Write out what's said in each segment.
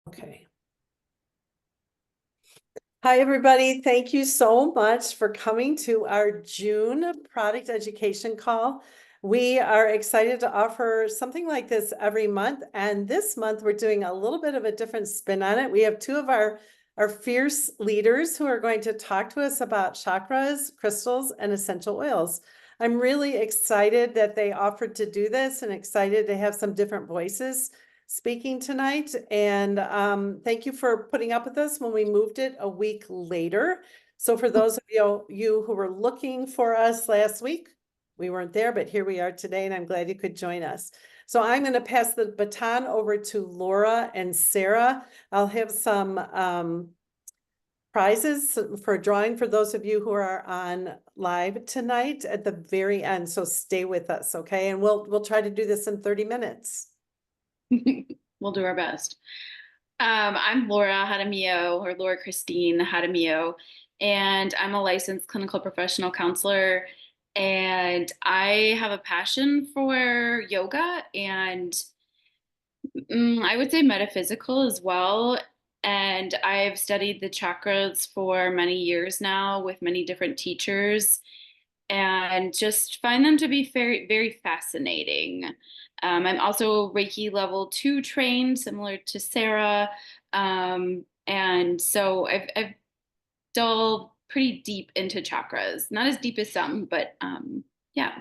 Okay. Hi, everybody. Thank you so much for coming to our June product education call. We are excited to offer something like this every month. And this month, we're doing a little bit of a different spin on it. We have two of our fierce leaders who are going to talk to us about chakras, crystals, and essential oils. I'm really excited that they offered to do this and excited to have some different voices speaking tonight. And thank you for putting up with us when we moved it a week later. So for those of you who were looking for us last week, we weren't there, but here we are today, and I'm glad you could join us. So I'm going to pass the baton over to Laura and Sarah. I'll have some prizes for drawing for those of you who are on live tonight at the very end. So stay with us, okay? And we'll try to do this in 30 minutes. We'll do our best. I'm Laura Jaramillo, or Laura Kristine Jaramillo, and I'm a licensed clinical professional counselor. And I have a passion for yoga and I would say metaphysical as well. And I've studied the chakras for many years now with many different teachers and just find them to be very, very fascinating. I'm also Reiki level 2 trained, similar to Sarah. And so I've delved pretty deep into chakras, not as deep as some, but yeah.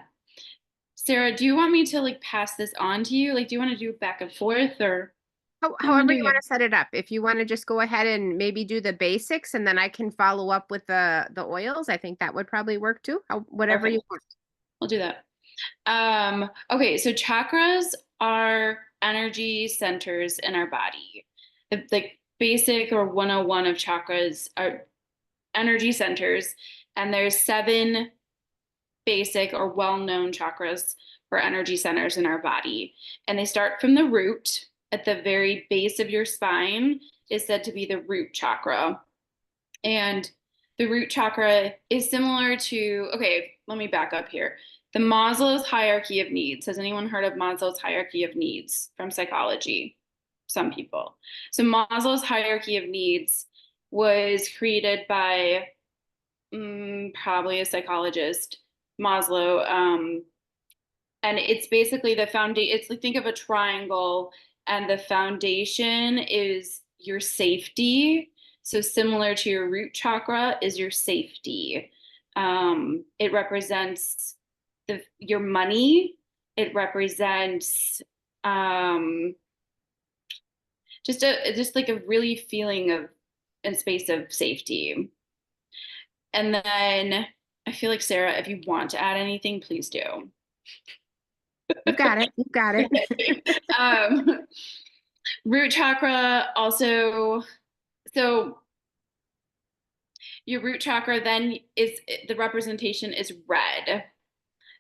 Sarah, do you want me to like pass this on to you? Like, do you want to do it back and forth or what do you want However to you do want here? to set it up. If you want to just go ahead and maybe do the basics and then I can follow up with the oils, I think that would probably work too. Whatever you Perfect. want. We'll do that. Okay, so chakras are energy centers in our body. The like basic or 101 of chakras are energy centers, and there's 7 basic or well-known chakras for energy centers in our body. And they start from the root at the very base of your spine is said to be the root chakra. And the root chakra is similar to, okay, let me back up here. The Maslow's hierarchy of needs. Has anyone heard of Maslow's hierarchy of needs from psychology? Some people. So Maslow's hierarchy of needs was created by probably a psychologist, Maslow. And it's basically the foundation. It's like think of a triangle, and the foundation is your safety. So similar to your root chakra is your safety. It represents your money. It represents just like a really feeling of and space of safety. And then I feel like Sarah, if you want to add anything, please do. You've got it. You've got it. um, root chakra also, so your root chakra then is the representation is red.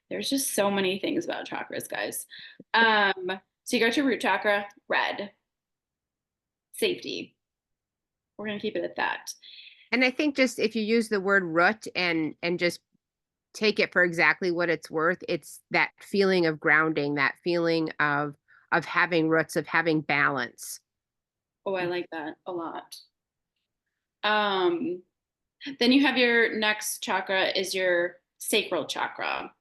There's just so many things about chakras, guys. So you got your root chakra, red, safety. We're gonna keep it at that. And I think just if you use the word root and just take it for exactly what it's worth, it's that feeling of grounding, that feeling of having roots, of having balance. Oh, I like that a lot. Um, then you have your next chakra is your sacral chakra.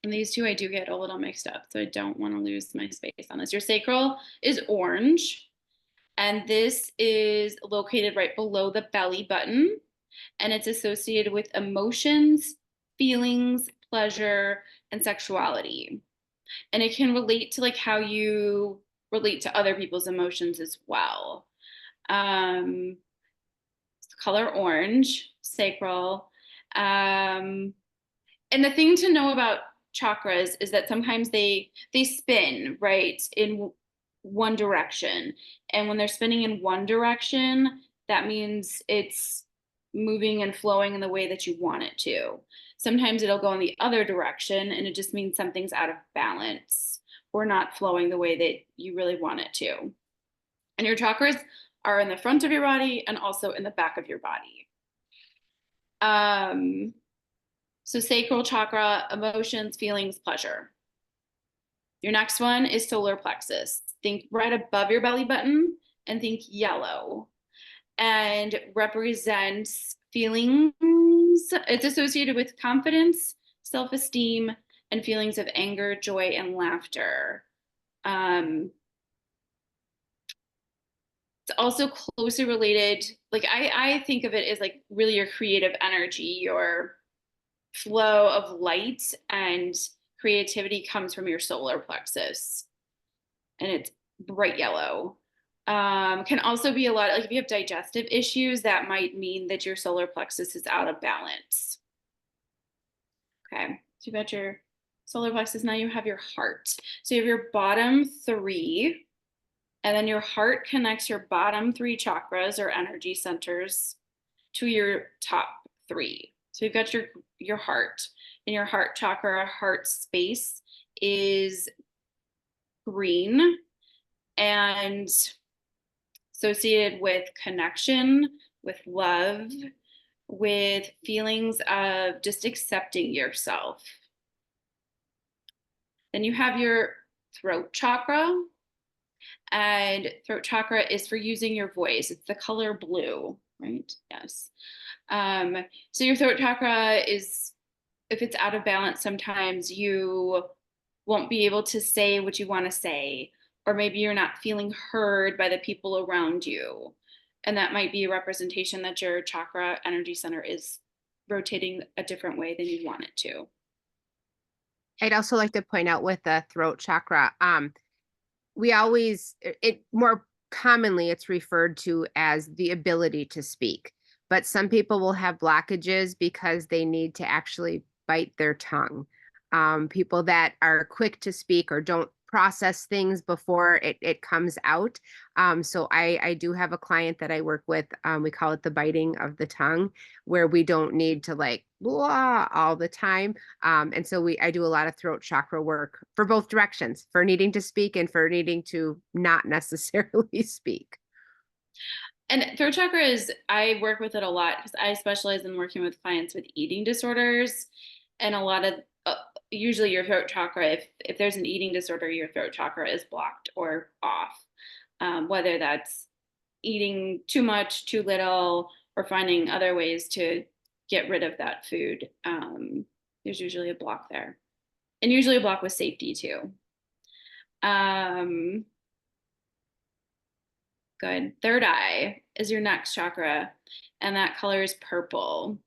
And these two I do get a little mixed up, so I don't want to lose my space on this. Your sacral is orange, and this is located right below the belly button, and it's associated with emotions, feelings, pleasure, and sexuality. And it can relate to like how you relate to other people's emotions as well. Um, color orange, sacral. And the thing to know about chakras is that sometimes they spin right in one direction, and when they're spinning in one direction, that means it's moving and flowing in the way that you want it to. Sometimes it'll go in the other direction, and it just means something's out of balance or not flowing the way that you really want it to. And your chakras are in the front of your body and also in the back of your body. So sacral chakra, emotions, feelings, pleasure. Your next one is solar plexus. Think right above your belly button. and think yellow, and represents feelings. It's associated with confidence, self-esteem, and feelings of anger, joy, and laughter. It's also closely related, like I think of it as like really your creative energy, your flow of light and creativity comes from your solar plexus, and it's bright yellow. Can also be a lot, like if you have digestive issues, that might mean that your solar plexus is out of balance. Okay, so you've got your solar plexus, now you have your heart. So you have your bottom three, and then your heart connects your bottom three chakras or energy centers to your top three. So you've got your heart, and your heart chakra, heart space is green and associated with connection, with love, with feelings of just accepting yourself. Then you have your throat chakra, and throat chakra is for using your voice. It's the color blue, right? Yes. So your throat chakra is, if it's out of balance, sometimes you won't be able to say what you want to say, or maybe you're not feeling heard by the people around you. And that might be a representation that your chakra energy center is rotating a different way than you want it to. I'd also like to point out with the throat chakra, we always, it more commonly it's referred to as the ability to speak, but some people will have blockages because they need to actually bite their tongue. People that are quick to speak or don't process things before it comes out. So I do have a client that I work with. We call it the biting of the tongue, where we don't need to like blah all the time. And so I do a lot of throat chakra work for both directions, for needing to speak and for needing to not necessarily speak. And throat chakra is, I work with it a lot because I specialize in working with clients with eating disorders, and a lot of usually your throat chakra, if there's an eating disorder, your throat chakra is blocked or off, whether that's eating too much, too little, or finding other ways to get rid of that food. There's usually a block there, and usually a block with safety too. Good. Third eye is your next chakra, and that color is purple.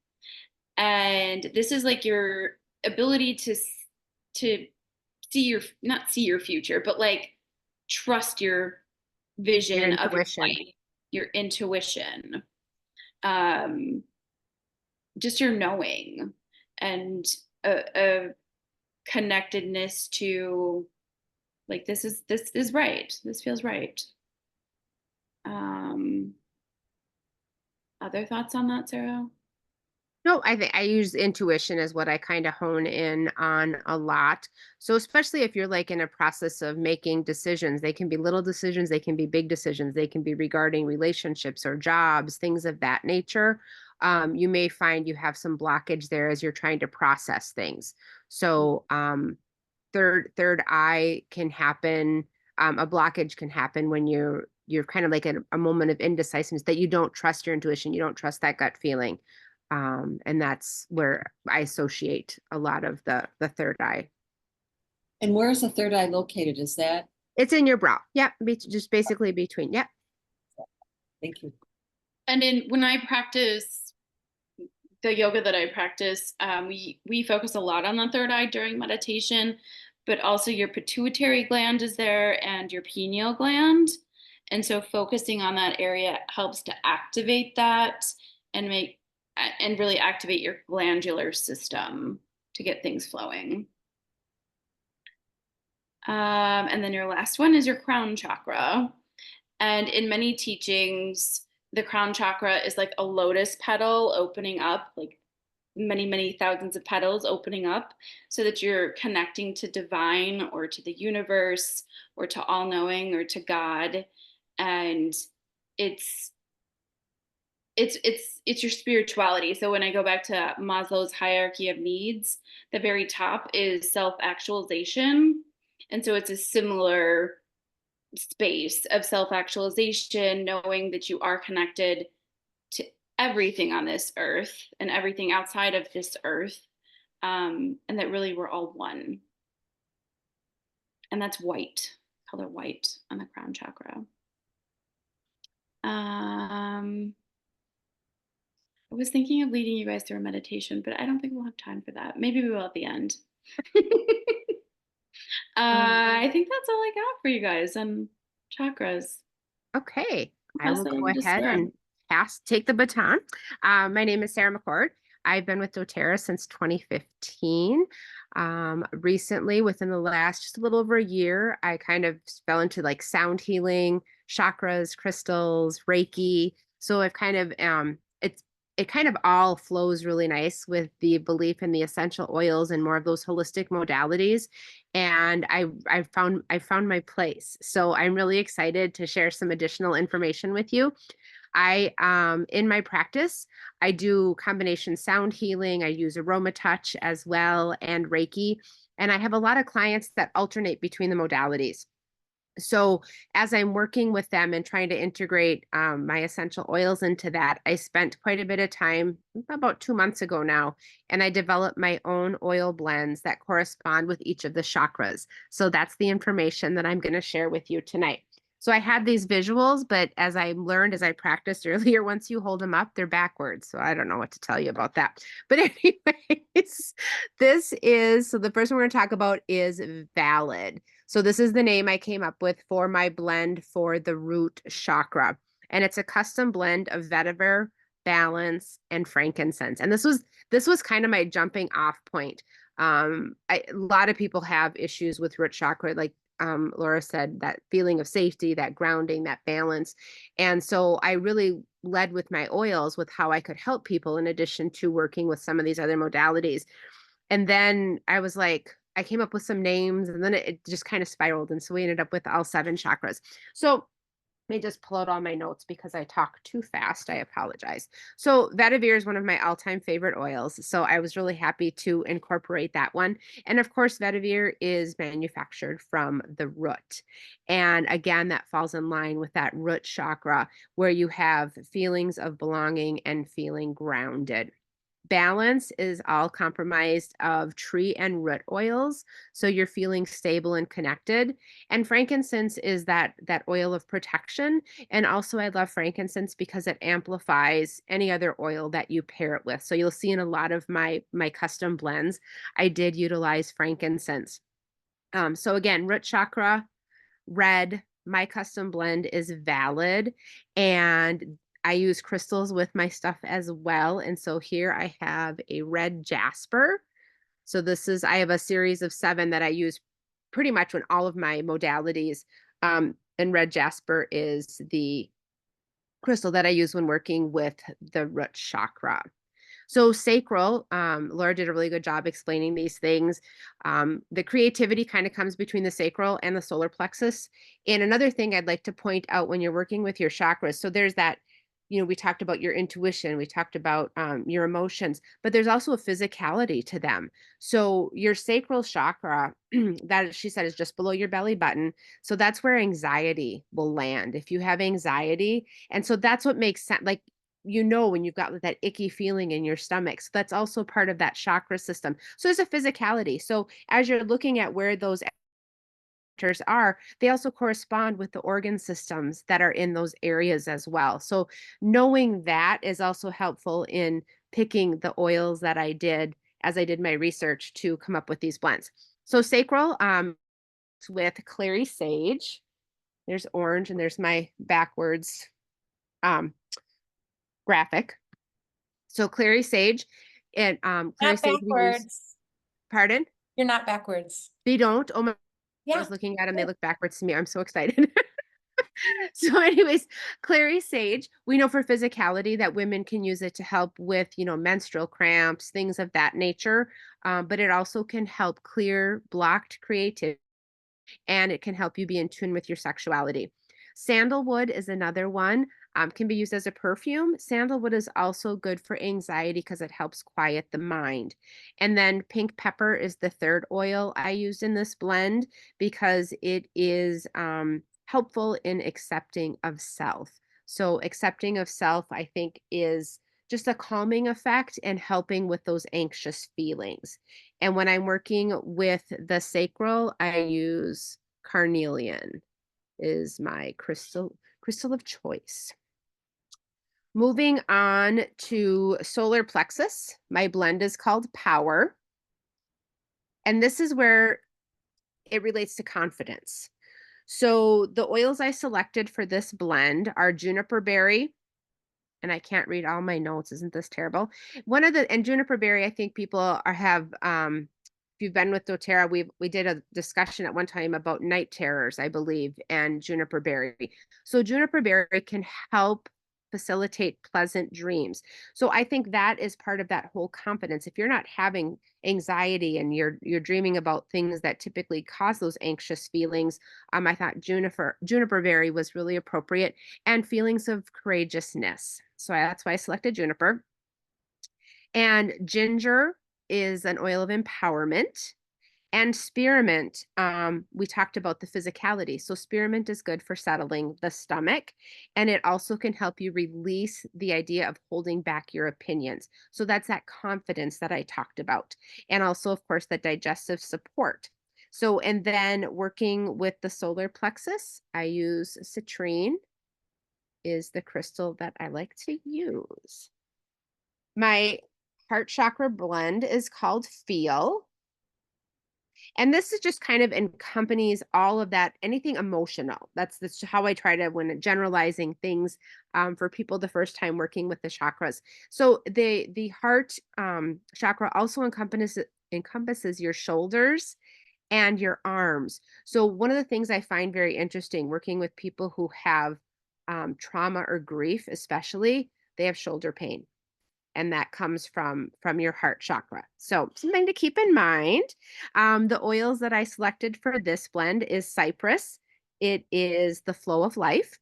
And this is like your ability to see your, not see your future, but like trust your vision of your life, your intuition, just your knowing, and a connectedness to like this is right. This feels right. Other thoughts on that, Sarah? No, I think I use intuition as what I kind of hone in on a lot. So especially if you're like in a process of making decisions, they can be little decisions, they can be big decisions, they can be regarding relationships or jobs, things of that nature. You may find you have some blockage there as you're trying to process things. So third eye can happen. A blockage can happen when you're kind of like a moment of indecisiveness, that you don't trust your intuition, you don't trust that gut feeling. And that's where I associate a lot of the third eye. And where is the third eye located? Is that? It's in your brow. Yeah, just basically between. Yeah. Thank you. And when I practice the yoga that I practice, we focus a lot on the third eye during meditation, but also your pituitary gland is there and your pineal gland. And so focusing on that area helps to activate that and really activate your glandular system to get things flowing. And then your last one is your crown chakra. And in many teachings, the crown chakra is like a lotus petal opening up, like many, many thousands of petals opening up, so that you're connecting to divine or to the universe or to all knowing or to God. And it's your spirituality. So when I go back to Maslow's hierarchy of needs, the very top is self-actualization. And so it's a similar space of self-actualization, knowing that you are connected to everything on this earth and everything outside of this earth, and that really we're all one. And that's white, color white on the crown chakra. I was thinking of leading you guys through a meditation, but I don't think we'll have time for that. Maybe we will at the end. I think that's all I got for you guys on chakras. Okay, I Pass will it go over to ahead Sarah. and take the baton. My name is Sarah McCord. I've been with doTERRA since 2015. Recently, within the last just a little over a year, I kind of fell into like sound healing, chakras, crystals, Reiki. So I've kind of it kind of all flows really nice with the belief in the essential oils and more of those holistic modalities. And I found my place. So I'm really excited to share some additional information with you. I in my practice, I do combination sound healing. I use aroma touch as well and Reiki. And I have a lot of clients that alternate between the modalities. So as I'm working with them and trying to integrate my essential oils into that, I spent quite a bit of time about 2 months ago now, and I developed my own oil blends that correspond with each of the chakras. So that's the information that I'm going to share with you tonight. So I had these visuals, but as I learned, as I practiced earlier, once you hold them up, they're backwards. So I don't know what to tell you about that. But anyways, so the first one we're going to talk about is valid. So this is the name I came up with for my blend for the root chakra. And it's a custom blend of vetiver, balance, and frankincense. And this was kind of my jumping off point. A lot of people have issues with root chakra, like Laura said, that feeling of safety, that grounding, that balance. And so I really led with my oils with how I could help people in addition to working with some of these other modalities. And then I was like, I came up with some names and then it just kind of spiraled. And so we ended up with all 7 chakras. So let me just pull out all my notes because I talk too fast. I apologize. So vetiver is one of my all-time favorite oils. So I was really happy to incorporate that one. And of course, vetiver is manufactured from the root. And again, that falls in line with that root chakra where you have feelings of belonging and feeling grounded. Balance is all comprised of tree and root oils, so you're feeling stable and connected. And frankincense is that oil of protection. And also I love frankincense because it amplifies any other oil that you pair it with. So you'll see in a lot of my custom blends, I did utilize frankincense. So again, root chakra, red, my custom blend is valid, and I use crystals with my stuff as well. And so here I have a red jasper. So I have a series of 7 that I use pretty much in all of my modalities. And red jasper is the crystal that I use when working with the root chakra. So sacral, Laura did a really good job explaining these things. The creativity kind of comes between the sacral and the solar plexus. And another thing I'd like to point out when you're working with your chakras, so there's that, we talked about your intuition, we talked about your emotions, but there's also a physicality to them. So your sacral chakra, that she said is just below your belly button. So that's where anxiety will land if you have anxiety. And so that's what makes sense. Like, when you've got that icky feeling in your stomach. So that's also part of that chakra system. So there's a physicality. So as you're looking at where those centers are, they also correspond with the organ systems that are in those areas as well. So knowing that is also helpful in picking the oils that I did as I did my research to come up with these blends. So sacral with clary sage. There's orange and there's my backwards graphic. So clary sage and clary Not sage we use. backwards. Pardon? You're not backwards. They don't. Oh my! I Yeah. was looking at them. They look backwards to me. I'm so excited. So, anyways, clary sage. We know for physicality that women can use it to help with, menstrual cramps, things of that nature. But it also can help clear blocked creativity, and it can help you be in tune with your sexuality. Sandalwood is another one, can be used as a perfume. Sandalwood is also good for anxiety because it helps quiet the mind. And then pink pepper is the third oil I used in this blend because it is helpful in accepting of self. So accepting of self, I think, is just a calming effect and helping with those anxious feelings. And when I'm working with the sacral, I use carnelian is my crystal of choice. Moving on to solar plexus, my blend is called Power. And this is where it relates to confidence. So the oils I selected for this blend are juniper berry, and I can't read all my notes. Isn't this terrible? And juniper berry, I think people if you've been with doTERRA, we did a discussion at one time about night terrors, I believe, and juniper berry. So juniper berry can help facilitate pleasant dreams. So I think that is part of that whole confidence. If you're not having anxiety and you're dreaming about things that typically cause those anxious feelings, I thought juniper berry was really appropriate, and feelings of courageousness. So that's why I selected juniper. And ginger is an oil of empowerment. And spearmint, we talked about the physicality. So spearmint is good for settling the stomach, and it also can help you release the idea of holding back your opinions. So that's that confidence that I talked about. And also, of course, the digestive support. So, and then working with the solar plexus, I use citrine is the crystal that I like to use. My heart chakra blend is called Feel. And this is just kind of accompanies all of that, anything emotional. That's how I try to, when generalizing things for people the first time working with the chakras. So the heart chakra also encompasses your shoulders and your arms. So one of the things I find very interesting working with people who have trauma or grief, especially, they have shoulder pain, and that comes from your heart chakra. So something to keep in mind. The oils that I selected for this blend is cypress. It is the flow of life.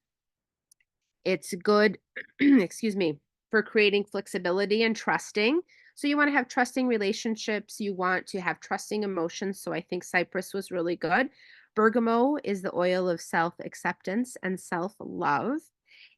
It's good, excuse me, for creating flexibility and trusting. So you want to have trusting relationships. You want to have trusting emotions. So I think cypress was really good. Bergamot is the oil of self-acceptance and self-love.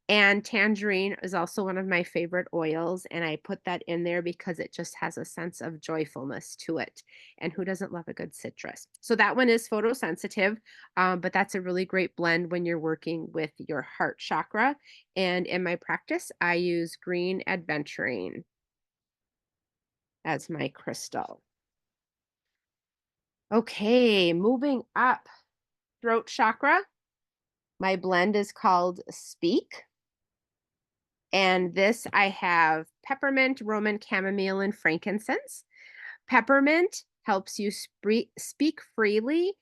And tangerine is also one of my favorite oils, and I put that in there because it just has a sense of joyfulness to it. And who doesn't love a good citrus? So that one is photosensitive, but that's a really great blend when you're working with your heart chakra. And in my practice, I use green adventurine as my crystal. Okay, moving up, throat chakra. My blend is called Speak. And this I have peppermint, Roman chamomile, and frankincense. Peppermint helps you speak freely.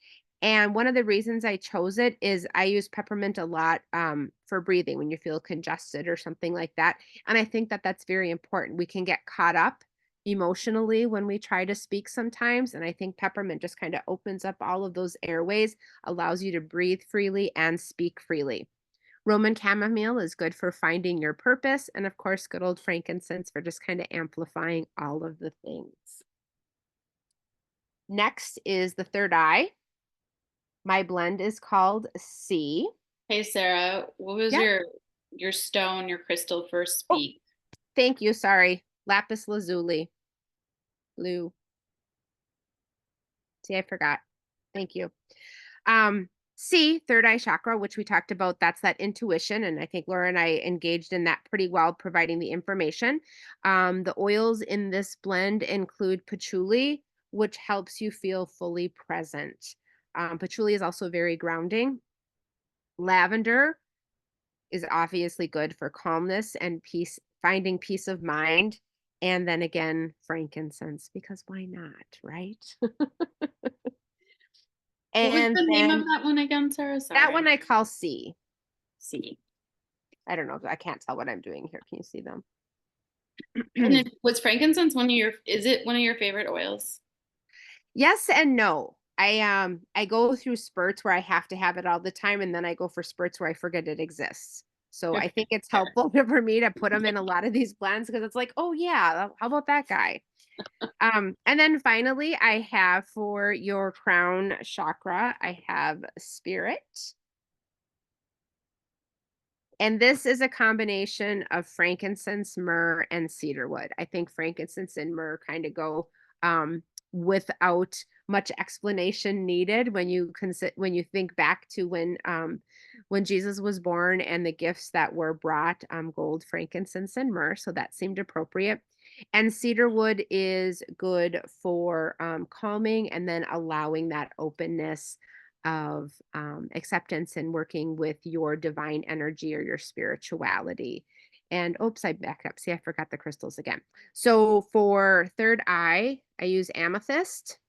And one of the reasons I chose it is I use peppermint a lot for breathing when you feel congested or something like that. And I think that that's very important. We can get caught up emotionally when we try to speak sometimes. And I think peppermint just kind of opens up all of those airways, allows you to breathe freely and speak freely. Roman chamomile is good for finding your purpose. And of course, good old frankincense for just kind of amplifying all of the things. Next is the third eye. My blend is called C. Hey, Sarah, what was Yeah. your stone, your crystal for Oh, Speak? thank you. Sorry. Lapis lazuli. Blue. See, I forgot. Thank you. C, third eye chakra, which we talked about, that's that intuition. And I think Laura and I engaged in that pretty well, providing the information. The oils in this blend include patchouli, which helps you feel fully present. Patchouli is also very grounding. Lavender is obviously good for calmness and peace, finding peace of mind. And then again, frankincense, because why not, right? What was And the name of then that one again, Sarah? that one Sorry. I call C. See. I don't know. I can't tell what I'm doing here. Can you see them? And then was frankincense is it one of your favorite oils? Yes and no. I go through spurts where I have to have it all the time, and then I go for spurts where I forget it exists. So I think it's Fair. helpful for me to put them in a lot of these blends because it's like, oh yeah, how about that guy? And then finally, I have for your crown chakra, I have spirit. And this is a combination of frankincense, myrrh, and cedarwood. I think frankincense and myrrh kind of go without much explanation needed when you think back to when Jesus was born and the gifts that were brought, gold, frankincense, and myrrh. So that seemed appropriate. And cedarwood is good for calming and then allowing that openness of acceptance and working with your divine energy or your spirituality. And oops, I backed up. See, I forgot the crystals again. So for third eye, I use amethyst.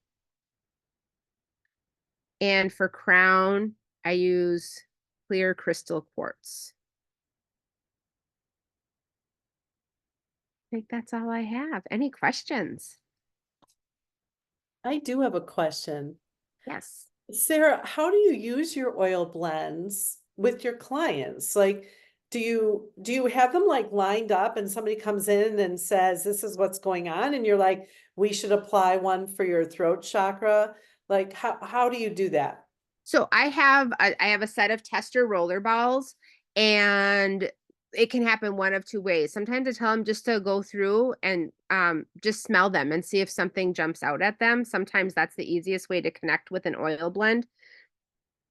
And for crown, I use clear crystal quartz. I think that's all I have. Any questions? I do have a question. Yes. Sarah, how do you use your oil blends with your clients? Like, do you have them like lined up and somebody comes in and says, this is what's going on? And you're like, we should apply one for your throat chakra. Like, how do you do that? So I have a set of tester roller balls, and it can happen one of two ways. Sometimes I tell them just to go through and just smell them and see if something jumps out at them. Sometimes that's the easiest way to connect with an oil blend.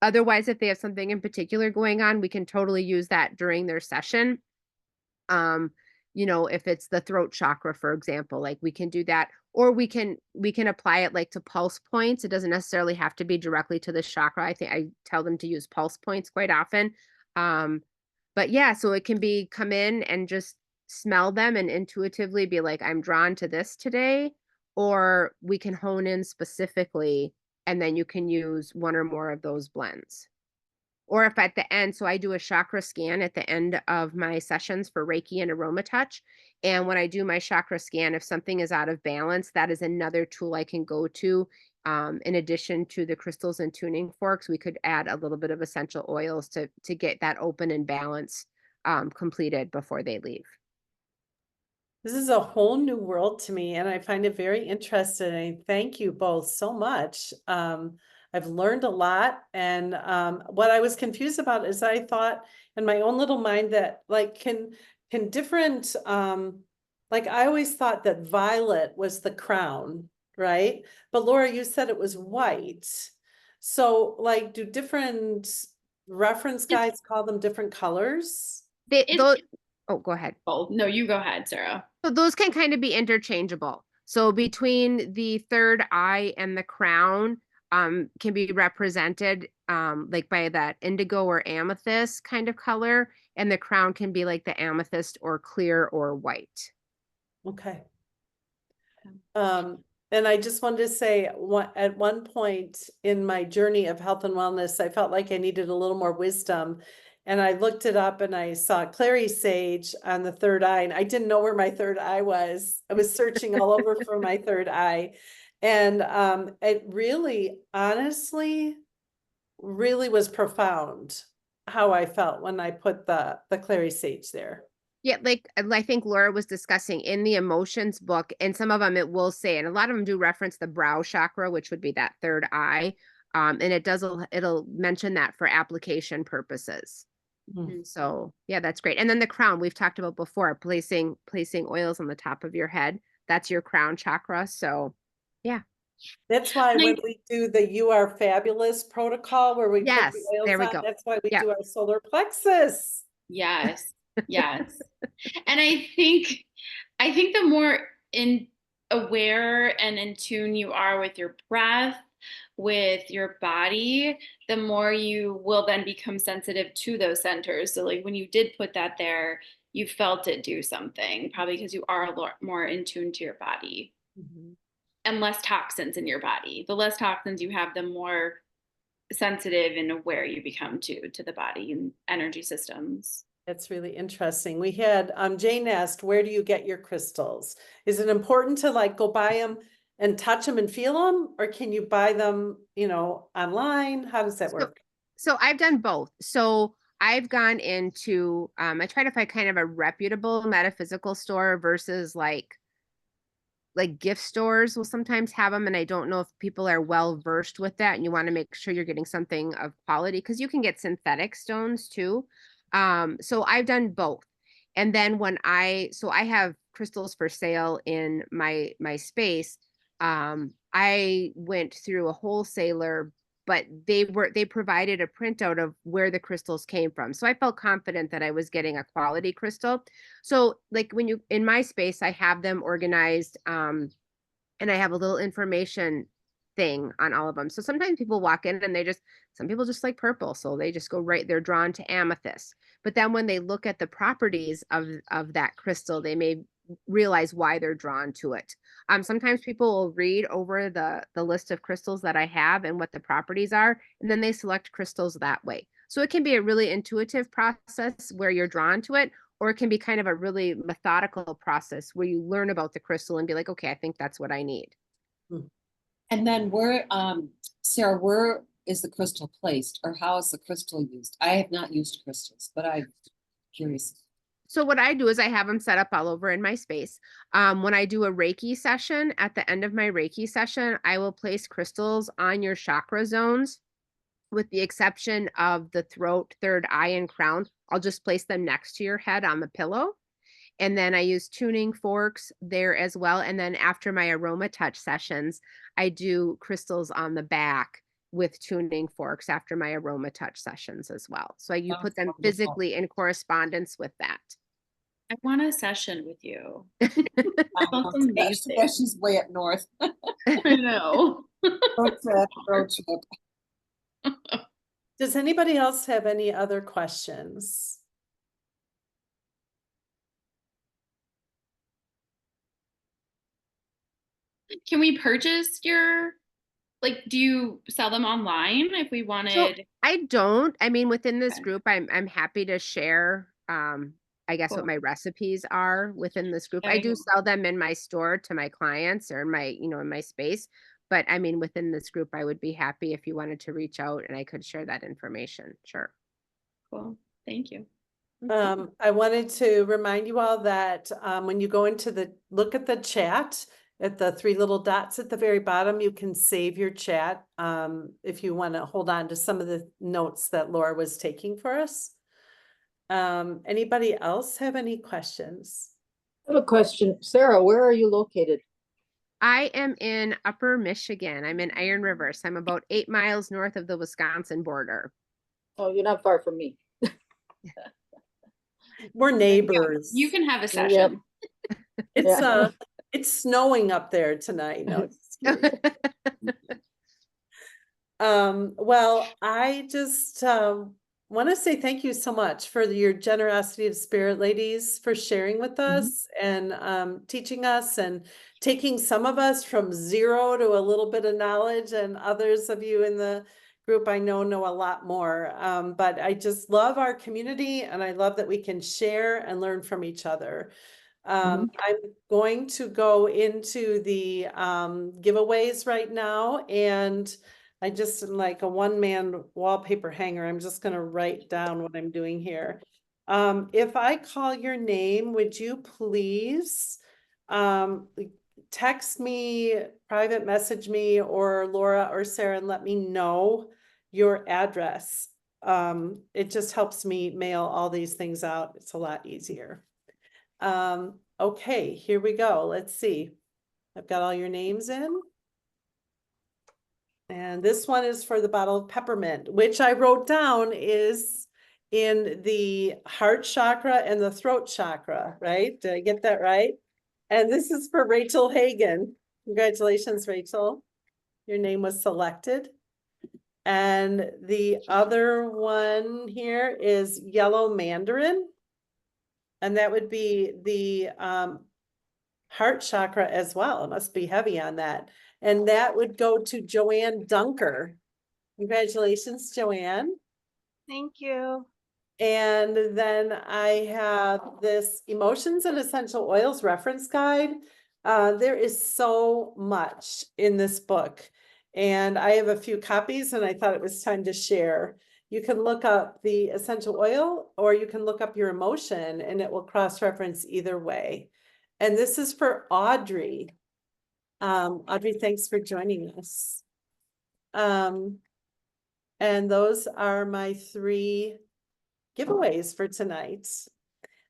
Otherwise, if they have something in particular going on, we can totally use that during their session. If it's the throat chakra, for example, like we can do that, or we can apply it like to pulse points. It doesn't necessarily have to be directly to the chakra. I think I tell them to use pulse points quite often. But yeah, so it can be come in and just smell them and intuitively be like, I'm drawn to this today, or we can hone in specifically, and then you can use one or more of those blends. Or if at the end, so I do a chakra scan at the end of my sessions for Reiki and Aroma Touch. And when I do my chakra scan, if something is out of balance, that is another tool I can go to. In addition to the crystals and tuning forks, we could add a little bit of essential oils to get that open and balance completed before they leave. This is a whole new world to me, and I find it very interesting. Thank you both so much. I've learned a lot, and what I was confused about is I thought in my own little mind that like can different like I always thought that violet was the crown, right? But Laura, you said it was white. So like, do different reference guides call them different colors? Oh, go ahead. Oh, no, you go ahead, Sarah. So those can kind of be interchangeable. So between the third eye and the crown, can be represented like by that indigo or amethyst kind of color, and the crown can be like the amethyst or clear or white. Okay. And I just wanted to say at one point in my journey of health and wellness, I felt like I needed a little more wisdom. And I looked it up and I saw clary sage on the third eye, and I didn't know where my third eye was. I was searching all over for my third eye. And it really, honestly, really was profound how I felt when I put the clary sage there. Yeah, like I think Laura was discussing in the emotions book, and some of them it will say, and a lot of them do reference the brow chakra, which would be that third eye. And it'll mention that for application purposes. Mm. So yeah, that's great. And then the crown we've talked about before, placing oils on the top of your head. That's your crown chakra. So yeah. That's why when we do the You Are Fabulous protocol where we put Yes, the oils there we on, go. that's why we Yeah. do our solar plexus. Yes. Yes. And I think the more aware and in tune you are with your breath, with your body, the more you will then become sensitive to those centers. So like when you did put that there, you felt it do something, probably because you are a lot more in tune to your body. Mm-hmm. And less toxins in your body. The less toxins you have, the more sensitive and aware you become to the body and energy systems. That's really interesting. We had Jane asked, where do you get your crystals? Is it important to like go buy them and touch them and feel them, or can you buy them, online? How does that work? So I've done both. So I've gone into I try to find kind of a reputable metaphysical store versus like gift stores will sometimes have them, and I don't know if people are well versed with that, and you want to make sure you're getting something of quality because you can get synthetic stones too. So I've done both. And then so I have crystals for sale in my space. I went through a wholesaler, but they provided a printout of where the crystals came from. So I felt confident that I was getting a quality crystal. So like in my space, I have them organized, and I have a little information thing on all of them. So sometimes people walk in and some people just like purple. So they just go they're drawn to amethyst. But then when they look at the properties of that crystal, they may realize why they're drawn to it. Sometimes people will read over the list of crystals that I have and what the properties are, and then they select crystals that way. So it can be a really intuitive process where you're drawn to it, or it can be kind of a really methodical process where you learn about the crystal and be like, okay, I think that's what I need. And then Sarah, where is the crystal placed, or how is the crystal used? I have not used crystals, but I'm curious. So what I do is I have them set up all over in my space. When I do a Reiki session, at the end of my Reiki session, I will place crystals on your chakra zones, with the exception of the throat, third eye, and crown. I'll just place them next to your head on the pillow. And then I use tuning forks there as well. And then after my aroma touch sessions, I do crystals on the back with tuning forks after my aroma touch sessions as well. So you put them Wonderful. physically in correspondence with that. I want a session with you. That's amazing. She's way up north. I know. Road trip. Does anybody else have any other questions? Can we purchase do you sell them online if we wanted? So I don't. I mean, within this Okay. group, I'm happy to share, I guess, Cool. what my recipes are within this group. I Okay. do sell them in my store to my clients or in my space. But I mean, within this group, I would be happy if you wanted to reach out and I could share that information. Sure. Cool. Thank you. I wanted to remind you all that when you go into look at the chat at the three little dots at the very bottom, you can save your chat if you want to hold on to some of the notes that Laura was taking for us. Anybody else have any questions? I have a question. Sarah, where are you located? I am in Upper Michigan. I'm in Iron River. So I'm about 8 miles north of the Wisconsin border. Oh, you're not far from me. We're neighbors. You can have a session. It's it's snowing up there tonight. No, just kidding. Well, I just want to say thank you so much for your generosity of spirit, ladies, for sharing with us and teaching us and taking some of us from zero to a little bit of knowledge, and others of you in the group I know a lot more. But I just love our community, and I love that we can share and learn from each other. I'm going to go into the giveaways right now, and I just am like a one-man wallpaper hanger. I'm just going to write down what I'm doing here. If I call your name, would you please text me, private message me, or Laura or Sarah, and let me know your address. It just helps me mail all these things out. It's a lot easier. Okay, here we go. Let's see. I've got all your names in. And this one is for the bottle of peppermint, which I wrote down is in the heart chakra and the throat chakra, right? Did I get that right? And this is for Rachel Hagan. Congratulations, Rachel. Your name was selected. And the other one here is yellow mandarin. And that would be the heart chakra as well. It must be heavy on that. And that would go to Joanne Dunker. Congratulations, Joanne. Thank you. And then I have this Emotions and Essential Oils reference guide. There is so much in this book, and I have a few copies, and I thought it was time to share. You can look up the essential oil, or you can look up your emotion, and it will cross-reference either way. And this is for Audrey. Audrey, thanks for joining us. And those are my three giveaways for tonight.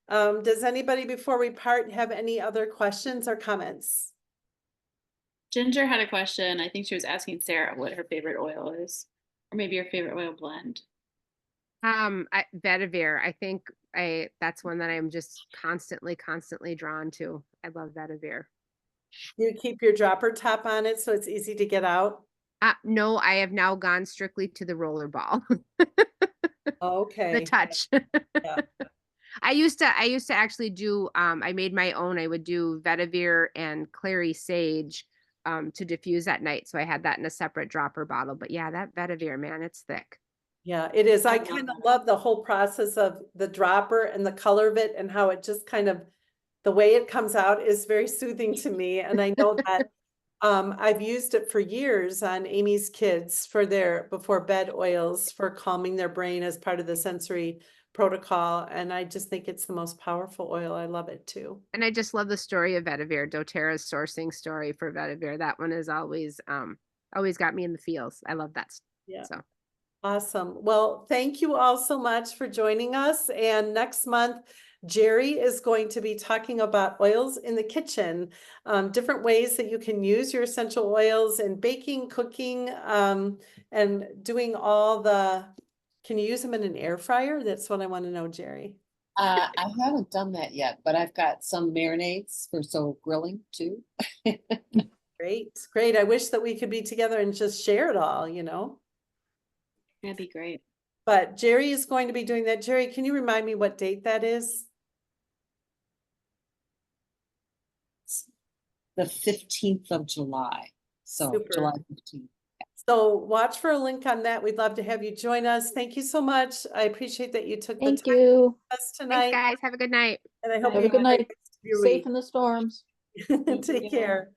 Does anybody before we part have any other questions or comments? Ginger had a question. I think she was asking Sarah what her favorite oil is, or maybe her favorite oil blend. Vetiver. I think that's one that I'm just constantly drawn to. I love vetiver. You keep your dropper top on it so it's easy to get out? No, I have now gone strictly to the roller ball. Okay. The touch. Yeah. I used to actually do, I made my own. I would do vetiver and clary sage to diffuse at night. So I had that in a separate dropper bottle. But yeah, that vetiver, man, it's thick. Yeah, it is. I I love kind of that. love the whole process of the dropper and the color of it and how it just kind of, the way it comes out is very soothing to me. And I know that I've used it for years on Amy's kids for their before bed oils for calming their brain as part of the sensory protocol. And I just think it's the most powerful oil. I love it too. And I just love the story of vetiver, doTERRA's sourcing story for vetiver. That one is always got me in the feels. I love that. Yeah. So Awesome. Well, thank you all so much for joining us. And next month, Jerry is going to be talking about oils in the kitchen, different ways that you can use your essential oils in baking, cooking, and doing all the, can you use them in an air fryer? That's what I want to know, Jerry. I haven't done that yet, but I've got some marinades for grilling too. Great, great. I wish that we could be together and just share it all, you know? That'd be great. But Jerry is going to be doing that. Jerry, can you remind me what date that is? The 15th of July. So Super. July 15th. So watch for a link on that. We'd love to have you join us. Thank you so much. I appreciate that you took the Thank time you. with us thanks, tonight. guys. Have a good night. And I hope Have you a good have a great night. rest of your Safe week. in the storms. Take care.